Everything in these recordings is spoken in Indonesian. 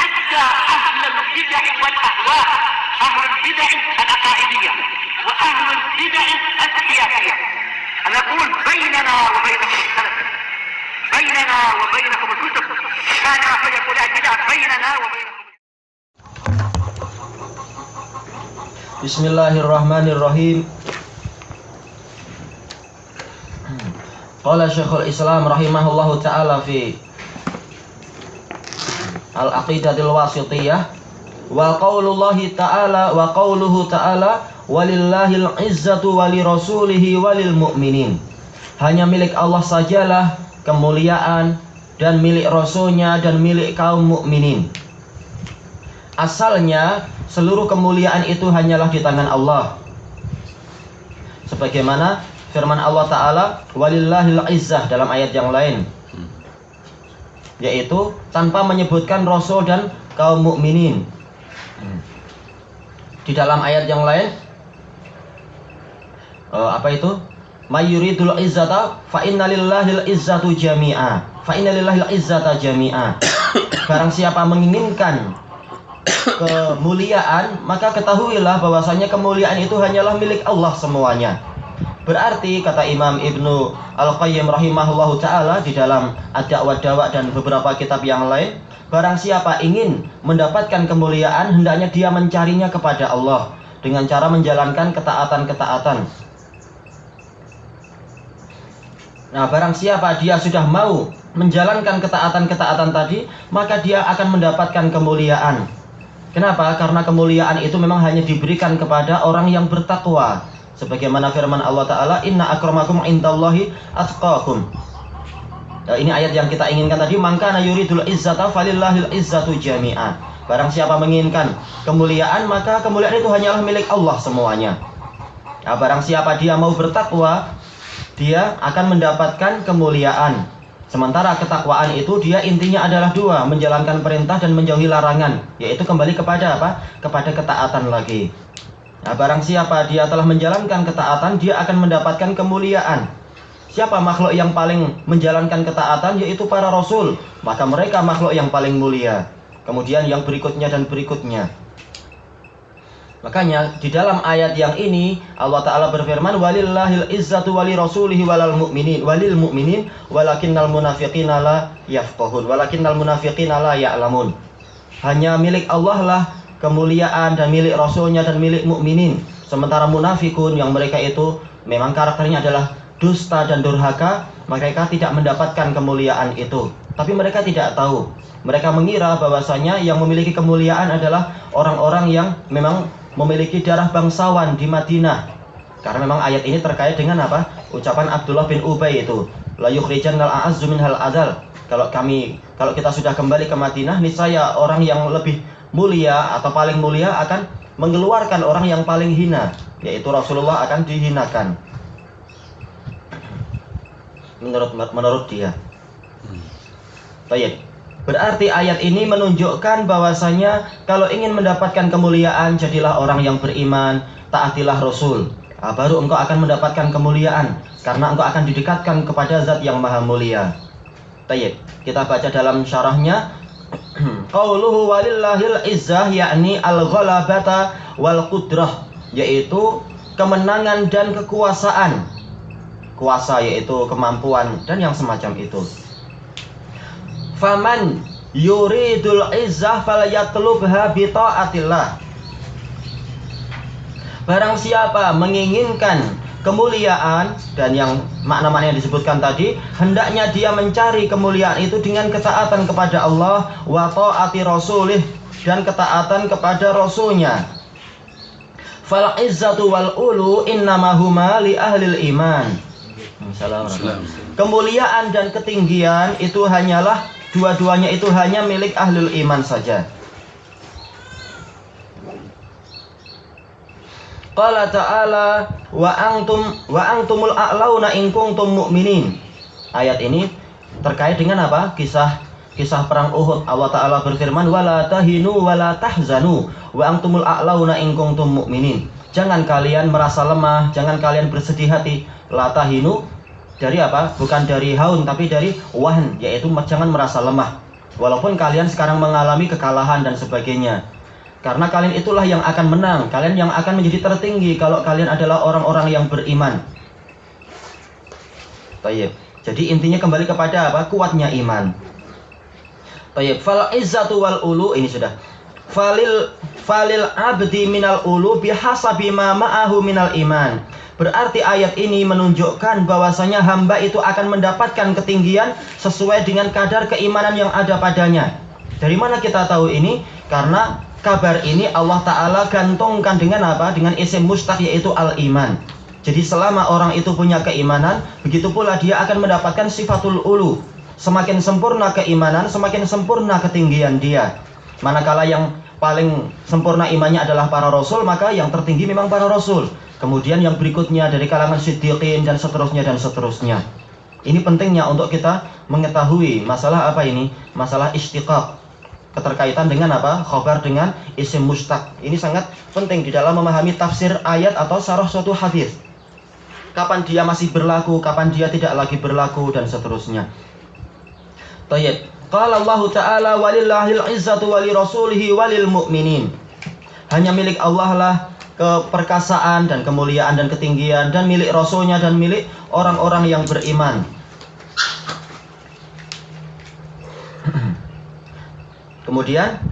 حتى أهل البدع والأهواء، أهل البدع العقائدية وأهل البدع السياسية. أنا أقول بيننا وبينكم السلف، بيننا وبينكم الكتب، كان فيقول البدع بيننا وبينكم. Bismillahirrahmanirrahim. Qala Syekhul Islam rahimahullahu ta'ala fi Al-Aqidatil Wasithiyah wa qaulullahi ta'ala wa qauluhu ta'ala walillahil izzatu wali rasulihi walil mu'minin. Hanya milik Allah sajalah kemuliaan dan milik rasulnya dan milik kaum mukminin. Asalnya seluruh kemuliaan itu hanyalah di tangan Allah. Sebagaimana firman Allah Ta'ala walillahil izzah dalam ayat yang lain, yaitu tanpa menyebutkan rasul dan kaum mukminin. Di dalam ayat yang lain apa itu? Mayyuridul izzata fa innalillahil izzatu jami'a. Fa innalillahil izzata jami'a. Barang siapa menginginkan kemuliaan, maka ketahuilah bahwasanya kemuliaan itu hanyalah milik Allah semuanya. Berarti kata Imam Ibnu Al-Qayyim rahimahullahu ta'ala di dalam Ad-Da'wa Dawa dan beberapa kitab yang lain, barang siapa ingin mendapatkan kemuliaan, hendaknya dia mencarinya kepada Allah dengan cara menjalankan ketaatan-ketaatan. Nah, barang siapa dia sudah mau menjalankan ketaatan-ketaatan tadi, maka dia akan mendapatkan kemuliaan. Kenapa? Karena kemuliaan itu memang hanya diberikan kepada orang yang bertakwa. Sebagaimana firman Allah Ta'ala, inna akramakum indallahi atqakum. Nah, ini ayat yang kita inginkan tadi, mangkana yuridul izzata falillahil izzatu jami'a. Barang siapa menginginkan kemuliaan, maka kemuliaan itu hanyalah milik Allah semuanya. Nah, barang siapa dia mau bertakwa, dia akan mendapatkan kemuliaan. Sementara ketakwaan itu dia intinya adalah dua, menjalankan perintah dan menjauhi larangan, yaitu kembali kepada apa? Kepada ketaatan lagi. Nah, barang siapa dia telah menjalankan ketaatan, dia akan mendapatkan kemuliaan. Siapa makhluk yang paling menjalankan ketaatan? Yaitu para rasul. Maka mereka makhluk yang paling mulia. Kemudian yang berikutnya dan berikutnya. Makanya di dalam ayat yang ini Allah Ta'ala berfirman walillahil izzatu wali rasulihi walil mu'minin walakinnal munafiqina la yafqahun walakinnal munafiqina la ya'lamun. Hanya milik Allah lah kemuliaan dan milik rasulnya dan milik mukminin. Sementara munafikun yang mereka itu memang karakternya adalah dusta dan durhaka, mereka tidak mendapatkan kemuliaan itu. Tapi mereka tidak tahu. Mereka mengira bahwasanya yang memiliki kemuliaan adalah orang-orang yang memang memiliki darah bangsawan di Madinah. Karena memang ayat ini terkait dengan apa? Ucapan Abdullah bin Ubay itu, la yukhrijannal a'azzu minhal adal. Kalau kita sudah kembali ke Madinah, niscaya orang yang lebih mulia atau paling mulia akan mengeluarkan orang yang paling hina, yaitu Rasulullah akan dihinakan. Menurut dia. Baik. Berarti ayat ini menunjukkan bahwasanya kalau ingin mendapatkan kemuliaan, jadilah orang yang beriman, taatilah Rasul. Nah, baru engkau akan mendapatkan kemuliaan, karena engkau akan didekatkan kepada Zat yang Maha Mulia. Baik, kita baca dalam syarahnya. Qauluhu walillahil izzah, yakni al-ghalabata wal qudrah, yaitu kemenangan dan kekuasaan. Kuasa yaitu kemampuan dan yang semacam itu. Faman yuridul izzah falyatlubha bi taatillah. Barang siapa menginginkan kemuliaan dan yang makna-makna yang disebutkan tadi, hendaknya dia mencari kemuliaan itu dengan ketaatan kepada Allah wa taati rasulih, dan ketaatan kepada rasulnya. Fal izzatu wal ulu innamahuma li ahlil iman. Kemuliaan dan ketinggian itu hanyalah dua-duanya itu hanya milik ahlul iman saja. Qala ta'ala wa antumul a'launa in kuntum mu'minin. Ayat ini terkait dengan apa? Kisah perang Uhud. Allah Ta'ala berfirman wala tahinu wala tahzanu wa antumul a'launa in kuntum mu'minin. Jangan kalian merasa lemah, jangan kalian bersedih hati. La tahinu dari apa? Bukan dari haun tapi dari wahn, yaitu jangan merasa lemah. Walaupun kalian sekarang mengalami kekalahan dan sebagainya. Karena kalian itulah yang akan menang. Kalian yang akan menjadi tertinggi kalau kalian adalah orang-orang yang beriman. Tayyib. Jadi intinya kembali kepada apa? Kuatnya iman. Tayyib. Fal izzatu wal ulu, ini sudah. Falil abdi minal ulu bihasabi ma ma'ahu minal iman. Berarti ayat ini menunjukkan bahwasanya hamba itu akan mendapatkan ketinggian sesuai dengan kadar keimanan yang ada padanya. Dari mana kita tahu ini? Karena kabar ini Allah Ta'ala gantungkan dengan apa? Dengan isim mustaq, yaitu al-iman. Jadi selama orang itu punya keimanan, begitu pula dia akan mendapatkan sifatul ulu. Semakin sempurna keimanan, semakin sempurna ketinggian dia. Manakala yang paling sempurna imannya adalah para rasul, maka yang tertinggi memang para rasul. Kemudian yang berikutnya dari kalangan siddiqin dan seterusnya dan seterusnya. Ini pentingnya untuk kita mengetahui masalah apa ini? Masalah istiqaq. Keterkaitan dengan apa? Khobar dengan isim mustaq. Ini sangat penting di dalam memahami tafsir ayat atau syarah suatu hadis. Kapan dia masih berlaku, kapan dia tidak lagi berlaku, dan seterusnya. Tayyib. Qala Allah Ta'ala walillahil izzatu wali rasulihi walil mu'minin. Hanya milik Allah lah keperkasaan dan kemuliaan dan ketinggian, dan milik rasulnya dan milik orang-orang yang beriman. Kemudian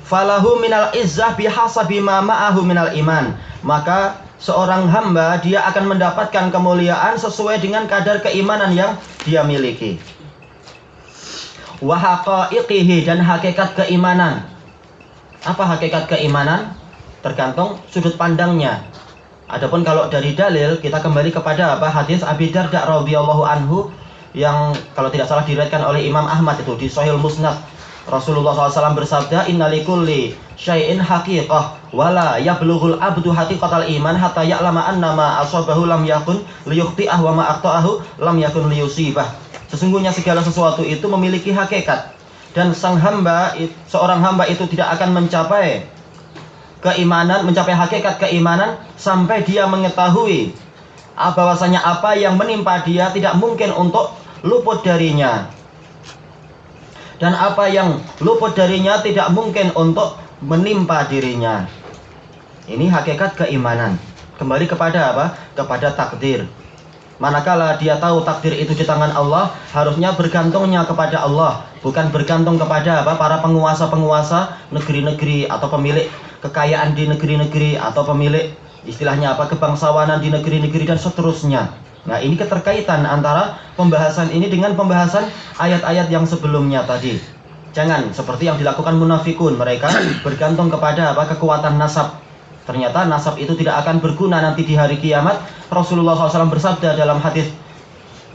falahu minal izzah bihasabi ma ma'ahu minal iman. Maka seorang hamba dia akan mendapatkan kemuliaan sesuai dengan kadar keimanan yang dia miliki. Wa haqaiqihi, dan hakikat keimanan. Apa hakikat keimanan? Tergantung sudut pandangnya. Adapun kalau dari dalil, kita kembali kepada apa? Hadis Abi Darda radhiyallahu anhu yang kalau tidak salah diriwayatkan oleh Imam Ahmad itu di Sahih Musnad. Rasulullah SAW bersabda, innalikulli syai'in haqiqah wala yablughul abdu haqiqatal iman hatta ya'lama annama asabahu lam yakun liyukhti'ah wa ma aqta'ahu lam yakun liyusibah. Sesungguhnya segala sesuatu itu memiliki hakikat, dan seorang hamba itu tidak akan mencapai keimanan, mencapai hakikat keimanan sampai dia mengetahui bahwasanya apa yang menimpa dia tidak mungkin untuk luput darinya, dan apa yang luput darinya tidak mungkin untuk menimpa dirinya. Ini hakikat keimanan. Kembali kepada apa? Kepada takdir. Manakala dia tahu takdir itu di tangan Allah, harusnya bergantungnya kepada Allah, bukan bergantung kepada apa? Para penguasa-penguasa negeri-negeri, atau pemilik kekayaan di negeri-negeri, atau pemilik istilahnya apa? Kebangsawanan di negeri-negeri, dan seterusnya. Nah, ini keterkaitan antara pembahasan ini dengan pembahasan ayat-ayat yang sebelumnya tadi. Jangan seperti yang dilakukan munafikun, mereka bergantung kepada apa? Kekuatan nasab. Ternyata nasab itu tidak akan berguna nanti di hari kiamat. Rasulullah SAW bersabda dalam hadis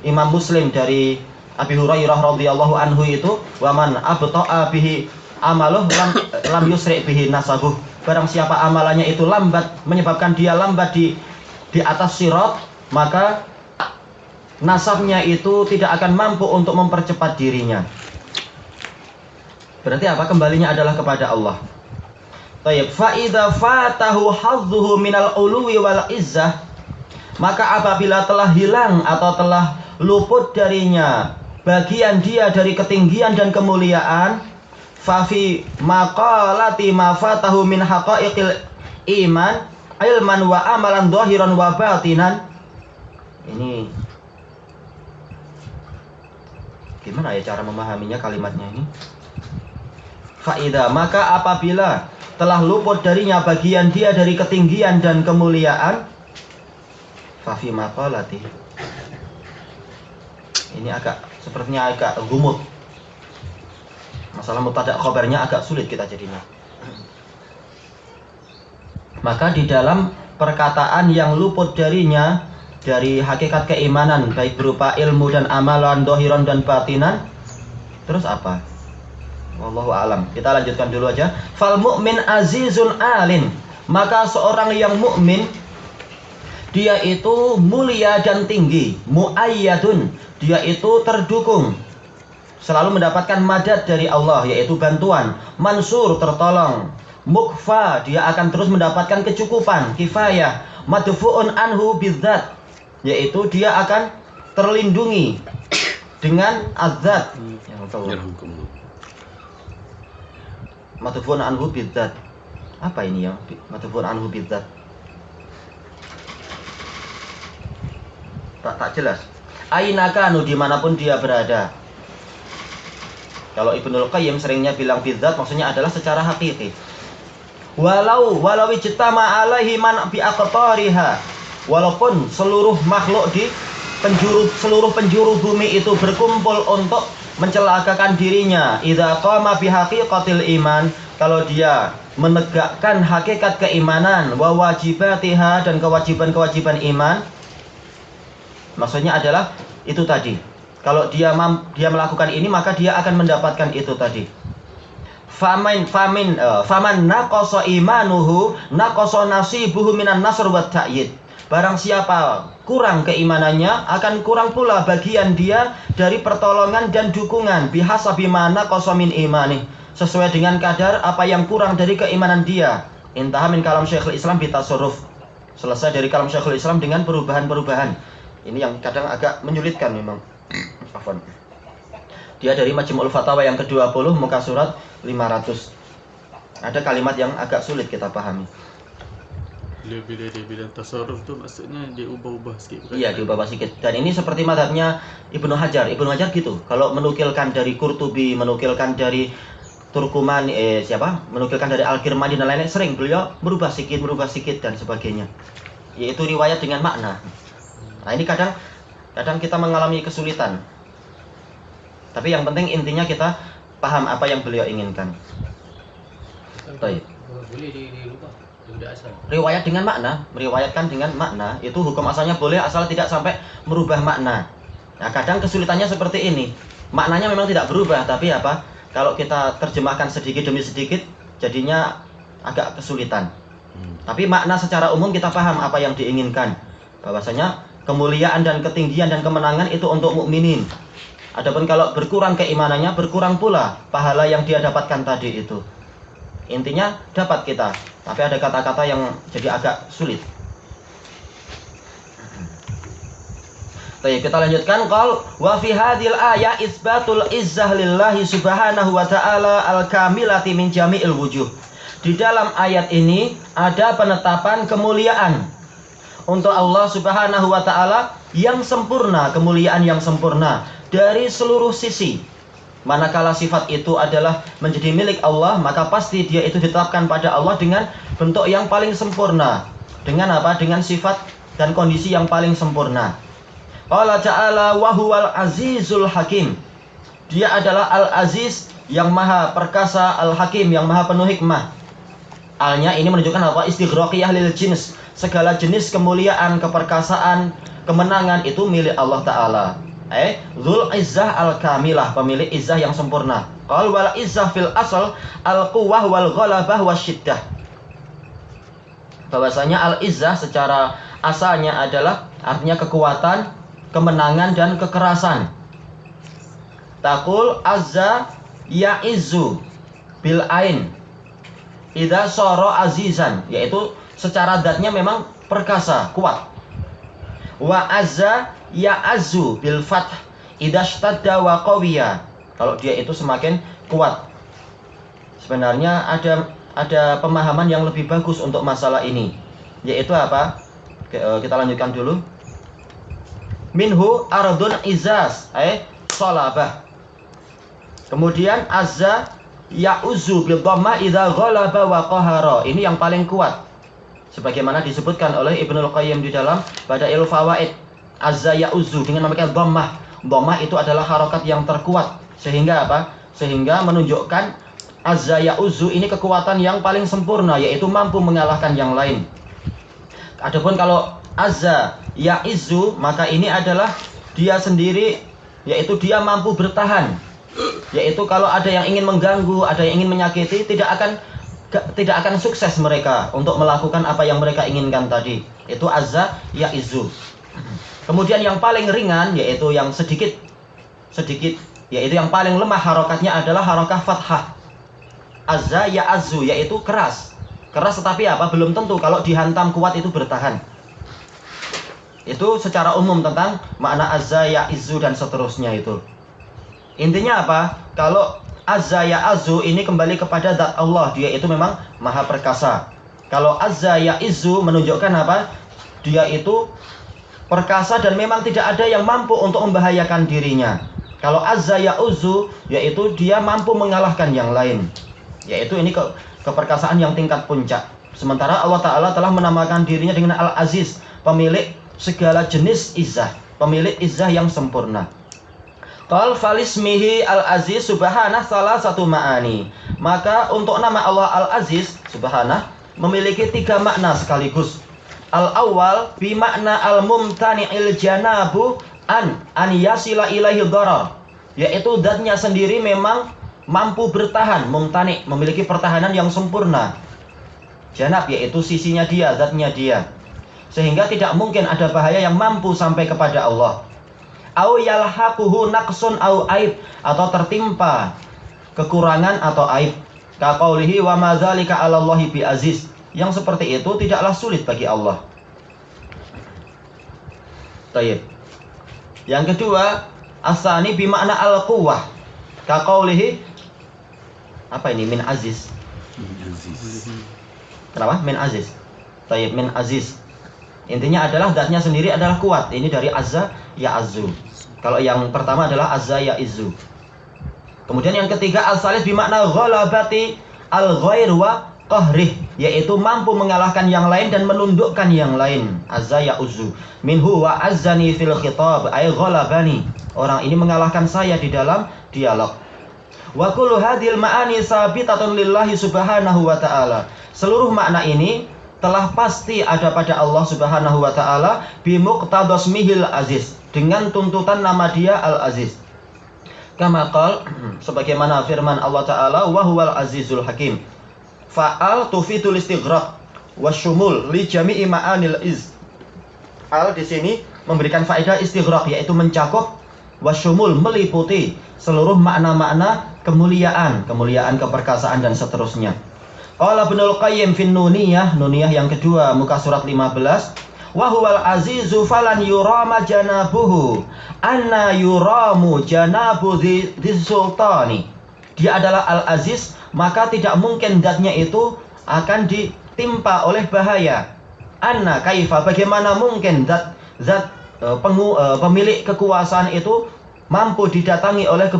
Imam Muslim dari Abi Hurairah radhiyallahu anhu itu, waman abta'a bihi amaluh lam yusri bihi nasabuh. Barang siapa amalannya itu lambat, menyebabkan dia lambat di atas sirat, maka nasabnya itu tidak akan mampu untuk mempercepat dirinya. Berarti apa? Kembalinya adalah kepada Allah. Tayyib. Fa idza fatahu hadzuhu minal uluwi wal izzah, maka apabila telah hilang atau telah luput darinya bagian dia dari ketinggian dan kemuliaan, fa fi maqalati ma fatahu min haqaiqil iman ilman wa amalan zahiran wa batinan. Ini gimana ya cara memahaminya kalimatnya ini? Faida, maka apabila telah luput darinya bagian dia dari ketinggian dan kemuliaan, fafi maqalati. Ini sepertinya agak gumut. Masalah mubtada khabarnya agak sulit kita jadinya. Maka di dalam perkataan yang luput darinya dari hakikat keimanan, baik berupa ilmu dan amalan zahiran dan batinan, terus apa? Wallahu a'lam. Kita lanjutkan dulu aja. Fal mu'min azizun alin. Maka seorang yang mukmin dia itu mulia dan tinggi. Muayyadun, dia itu terdukung, selalu mendapatkan madad dari Allah, yaitu bantuan. Mansur, tertolong. Mukfa, dia akan terus mendapatkan kecukupan. Kifayah. Madfu'un anhu bidzat, yaitu dia akan terlindungi dengan adzat. Yang tahu. Yarhamkumullah. Matufun anhu bidzat. Apa ini ya? Matufun anhu bidzat. Tak jelas. Aina kanu, dimanapun dia berada. Kalau Ibnul Qayyim seringnya bilang bidzat, maksudnya adalah secara hakiki. Walau ijtama alaihi man bi aqtariha. Walaupun seluruh makhluk di seluruh penjuru bumi itu berkumpul untuk mencelakakan dirinya, idza qama bi haqiqatil iman, kalau dia menegakkan hakikat keimanan, wa wajibatiha, dan kewajiban-kewajiban iman. Maksudnya adalah itu tadi. Kalau dia melakukan ini, maka dia akan mendapatkan itu tadi. Faman naqasa imanuhu naqasa nasibuhu minan nasr wat ta'yid. Barang siapa kurang keimanannya, akan kurang pula bagian dia dari pertolongan dan dukungan, bihasabi mana qasamin imani, sesuai dengan kadar apa yang kurang dari keimanan dia. Intaha min kalam Syekhul Islam bitasarruf. Selesai dari kalam Syekhul Islam dengan perubahan-perubahan. Ini yang kadang agak menyulitkan memang. Afwan. Dia dari Majmu'ul Fatawa yang ke-20 muka surat 500. Ada kalimat yang agak sulit kita pahami. Bila dia bilang tasarruf tu maksudnya dia ubah-ubah sikit. Iya, diubah sedikit. Dan ini seperti mazhabnya Ibnu Hajar. Ibnu Hajar gitu. Kalau menukilkan dari Qurtubi, menukilkan dari Turkumani, menukilkan dari Al-Kirmani dan lain-lain, sering beliau berubah sedikit dan sebagainya. Yaitu riwayat dengan makna. Nah, ini kadang kita mengalami kesulitan. Tapi yang penting intinya kita paham apa yang beliau inginkan. Baik. Boleh dirubah. Riwayat dengan makna, meriwayatkan dengan makna, itu hukum asalnya boleh asal tidak sampai merubah makna. Nah, kadang kesulitannya seperti ini. Maknanya memang tidak berubah, tapi apa? Kalau kita terjemahkan sedikit demi sedikit, jadinya agak kesulitan. Tapi makna secara umum kita paham apa yang diinginkan. Bahwasanya kemuliaan dan ketinggian dan kemenangan itu untuk mukminin. Adapun kalau berkurang keimanannya, berkurang pula pahala yang dia dapatkan tadi itu. Intinya dapat kita, tapi ada kata-kata yang jadi agak sulit. Baik, kita lanjutkan. Qal wa fi hadhil ayat isbatul izzah lillahi subhanahu wa ta'ala al-kamilati min jami'il wujuh. Di dalam ayat ini ada penetapan kemuliaan untuk Allah Subhanahu wa ta'ala yang sempurna, kemuliaan yang sempurna dari seluruh sisi. Manakala sifat itu adalah menjadi milik Allah, maka pasti dia itu ditetapkan pada Allah dengan bentuk yang paling sempurna. Dengan apa? Dengan sifat dan kondisi yang paling sempurna. Allah Ta'ala wa huwal azizul hakim. Dia adalah al-aziz yang maha perkasa, al-hakim yang maha penuh hikmah. Alnya ini menunjukkan apa? Istighraqiyah lil jins. Segala jenis kemuliaan, keperkasaan, kemenangan itu milik Allah Ta'ala. Dzul izzah al-kamilah, pemilik izzah yang sempurna. Qal wal izzah fil asal al-quwwah wal ghalabah wasyiddah. Bahwasanya al-izzah secara asalnya adalah artinya kekuatan, kemenangan dan kekerasan. Taqul azza ya'izzu bil ain idza sara azizan, yaitu secara zatnya memang perkasa, kuat. Wa azza ya'azzu bil fath idza ishtadda wa qawiya, kalau dia itu semakin kuat. Sebenarnya ada pemahaman yang lebih bagus untuk masalah ini, yaitu apa? Kita lanjutkan dulu. Minhu ardun izaz salabah. Kemudian azza ya'uzzu bil dhamma idza ghalaba wa qahara. Ini yang paling kuat. Sebagaimana disebutkan oleh Ibnul Qayyim di dalam Badail Fawaid, azza ya'uzzu dengan memakai dhammah. Dhammah itu adalah harokat yang terkuat, sehingga apa? Sehingga menunjukkan azza ya'uzzu ini kekuatan yang paling sempurna, yaitu mampu mengalahkan yang lain. Adapun kalau azza ya'izzu, maka ini adalah dia sendiri, yaitu dia mampu bertahan. Yaitu kalau ada yang ingin mengganggu, ada yang ingin menyakiti, tidak akan sukses mereka untuk melakukan apa yang mereka inginkan tadi. Itu azza ya'izzu. Kemudian yang paling ringan, yaitu yang sedikit, yaitu yang paling lemah harokatnya adalah harokah fathah. Azza ya'azzu, yaitu keras. Keras tetapi apa? Belum tentu kalau dihantam kuat itu bertahan. Itu secara umum tentang makna azza ya izzu dan seterusnya itu. Intinya apa? Kalau azza ya azzu ini kembali kepada zat Allah, dia itu memang maha perkasa. Kalau azza ya izzu menunjukkan apa? Dia itu perkasa dan memang tidak ada yang mampu untuk membahayakan dirinya. Kalau azza ya uzzu, yaitu dia mampu mengalahkan yang lain. Yaitu ini keperkasaan yang tingkat puncak. Sementara Allah Ta'ala telah menamakan dirinya dengan Al-Aziz, pemilik segala jenis izzah, pemilik izzah yang sempurna. Qal falismihi Al-Aziz subhanah salah satu ma'ani. Maka untuk nama Allah Al-Aziz subhanah memiliki 3 makna sekaligus. Al-awwal bi makna al-mumtani'il janabu an yasila ilaihi dharar, yaitu zatnya sendiri memang mampu bertahan, mumtani memiliki pertahanan yang sempurna. Janab yaitu sisinya dia, zatnya dia, sehingga tidak mungkin ada bahaya yang mampu sampai kepada Allah. Au yalhaquhu naqsun au aib, atau tertimpa kekurangan atau aib. Kaqaulihi wa ma dzalika 'alallahi bi aziz, yang seperti itu tidaklah sulit bagi Allah. Baik. Yang kedua, asani bi makna al-quwwah. Kaqaulihi, apa ini min aziz? Kenapa? Min aziz. Baik, min aziz. Intinya adalah zatnya sendiri adalah kuat. Ini dari azza ya azzu. Kalau yang pertama adalah azza ya izzu. Kemudian yang ketiga al-salis bi makna ghalabati al-ghair wa qahrih, yaitu mampu mengalahkan yang lain dan menundukkan yang lain. Azza ya uzzu. Minhu wa azzani fil khitab, ay ghalabani. Orang ini mengalahkan saya di dalam dialog. Wa kullu hadhil ma'ani sabitatun lillahi subhanahu wa ta'ala. Seluruh makna ini telah pasti ada pada Allah subhanahu wa ta'ala bi muqtadasmihil aziz, dengan tuntutan nama dia al-aziz. Kama qal, sebagaimana firman Allah Ta'ala, wa huwal azizul hakim. Fa'al tufidul istighraq wasyumul li jami'i ma'anil iz. Al di sini memberikan faedah istighraq, yaitu mencakup, wasyumul meliputi seluruh makna-makna kemuliaan, keperkasaan dan seterusnya. Qala Ibnul Qayyim fin Nuniyah, Nuniyah yang kedua, muka surat 15. Wa huwal azizu falan yurama janabuhu anna yuramu janabu sultani. Dia adalah al-aziz, maka tidak mungkin zatnya itu akan ditimpa oleh bahaya. Anna kaifa, bagaimana mungkin pemilik kekuasaan itu mampu didatangi oleh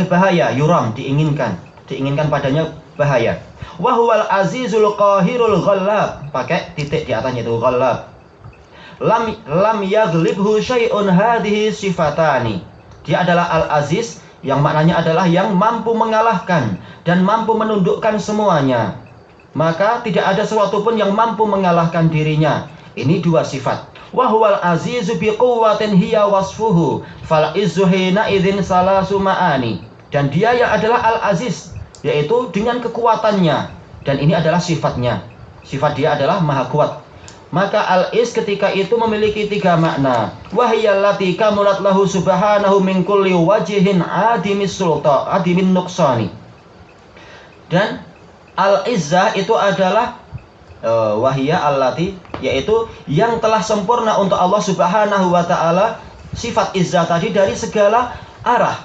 bahaya. Yuram, diinginkan padanya bahaya. Wa huwal azizul qahirul ghallab, pakai titik di atasnya itu ghallab. Lam yaghlibhu syai'un hadhihi sifatani. Dia adalah al-aziz, yang maknanya adalah yang mampu mengalahkan dan mampu menundukkan semuanya. Maka tidak ada sesuatu pun yang mampu mengalahkan dirinya. Ini 2 sifat. Wa huwal azizu bi quwwatin hiya wasfuhu fal izzu hina idzin salasu ma'ani. Dan dia yang adalah al-aziz, yaitu dengan kekuatannya, dan ini adalah sifatnya. Sifat dia adalah maha kuat. Maka al-iz ketika itu memiliki 3 makna. Wahiyallati kamulat lahu subhanahu min kulli wajhin adimis sulta adimin nuqsani. Dan al-izzah itu adalah wahiyya allati, yaitu yang telah sempurna untuk Allah subhanahu wa ta'ala. Sifat izzah tadi dari segala arah.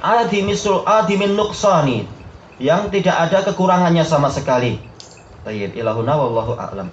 Adimin nuqsani, yang tidak ada kekurangannya sama sekali. Baik, ilahuna wallahu a'lam.